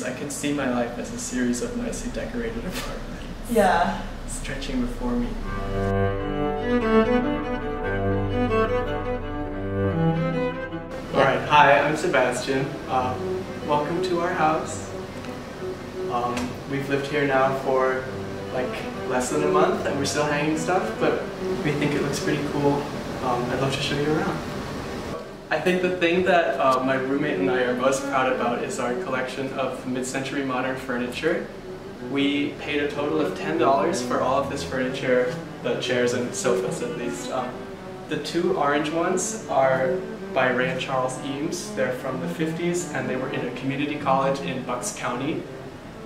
I can see my life as a series of nicely decorated apartments. Yeah. Stretching before me. Alright, hi, I'm Sebastian. Welcome to our house. We've lived here now for like less than a month and we're still hanging stuff, but we think it looks pretty cool. I'd love to show you around. I think the thing that my roommate and I are most proud about is our collection of mid-century modern furniture. We paid a total of $10 for all of this furniture, the chairs and sofas at least. The two orange ones are by Ray and Charles Eames. They're from the 50s and they were in a community college in Bucks County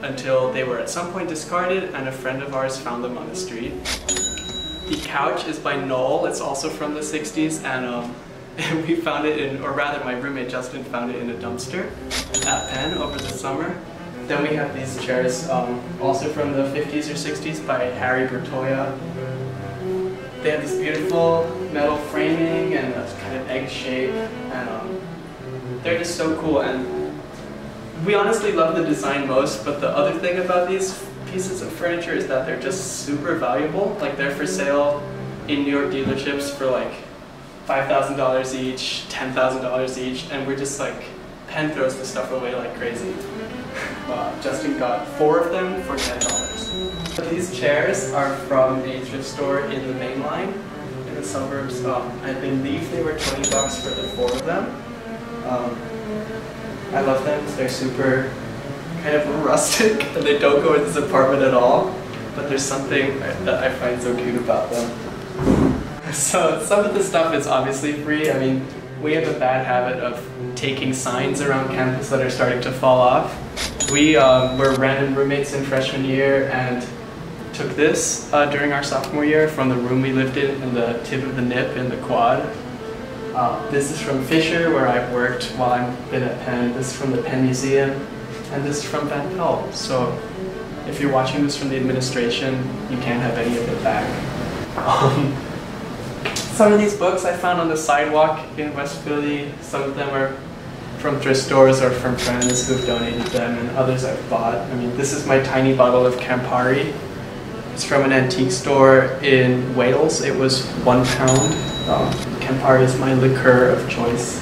until they were at some point discarded and a friend of ours found them on the street. The couch is by Noel. It's also from the 60s and we found it in, or rather my roommate Justin found it in a dumpster at Penn over the summer. Then we have these chairs, also from the 50s or 60s by Harry Bertoya. They have this beautiful metal framing and a kind of egg shape, and they're just so cool. And we honestly love the design most, but the other thing about these pieces of furniture is that they're just super valuable. Like they're for sale in New York dealerships for like $5,000 each, $10,000 each, and we're just like, Penn throws the stuff away like crazy. Justin got 4 of them for $10. These chairs are from a thrift store in the main line in the suburbs. I believe they were $20 for the 4 of them. I love them because they're super kind of rustic and they don't go with this apartment at all, but there's something that I find so cute about them. So some of the stuff is obviously free. I mean, we have a bad habit of taking signs around campus that are starting to fall off. We were random roommates in freshman year and took this during our sophomore year from the room we lived in the tip of the nip in the quad. This is from Fisher, where I've worked while I've been at Penn. This is from the Penn Museum, and this is from Van Pelt. So if you're watching this from the administration, you can't have any of it back. Some of these books I found on the sidewalk in West Philly. Some of them are from thrift stores or from friends who've donated them, and others I've bought. I mean, this is my tiny bottle of Campari. It's from an antique store in Wales. It was £1. Campari is my liqueur of choice.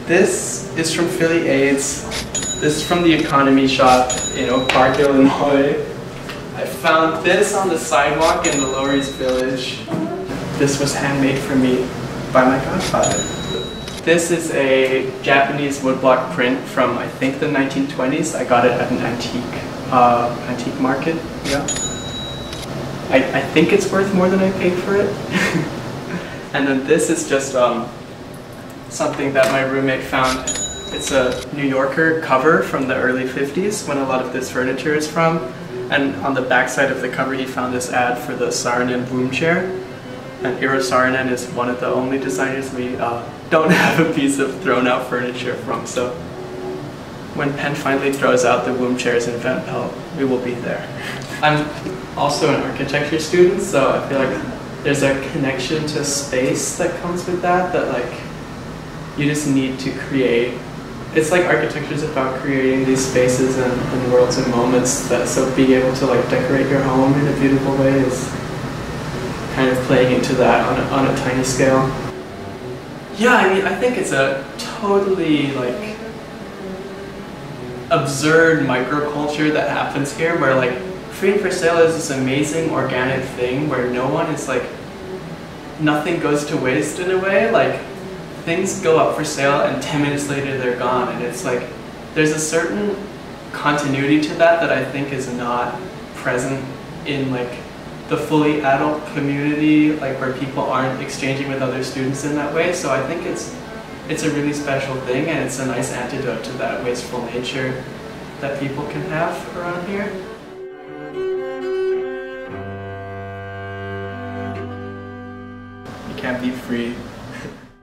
This is from Philly AIDS. This is from the Economy Shop in Oak Park, Illinois. I found this on the sidewalk in the Lower East Village. This was handmade for me by my godfather. This is a Japanese woodblock print from, I think, the 1920s. I got it at an antique market. Yeah. I think it's worth more than I paid for it. And then this is just something that my roommate found. It's a New Yorker cover from the early 50s when a lot of this furniture is from. And on the back side of the cover he found this ad for the Saarinen room chair. And Eero Saarinen is one of the only designers we don't have a piece of thrown out furniture from. So when Penn finally throws out the womb chairs in Van Pelt, we will be there. I'm also an architecture student, so I feel like there's a connection to space that comes with that like you just need to create. It's like architecture is about creating these spaces and worlds and moments, so being able to like decorate your home in a beautiful way is kind of playing into that on a tiny scale. Yeah, I mean, I think it's a totally like absurd microculture that happens here where like free and for sale is this amazing organic thing where no one is like, nothing goes to waste in a way. Like things go up for sale and 10 minutes later they're gone, and it's like there's a certain continuity to that I think is not present in like the fully adult community, like where people aren't exchanging with other students in that way. So I think it's a really special thing, and it's a nice antidote to that wasteful nature that people can have around here. You can't be free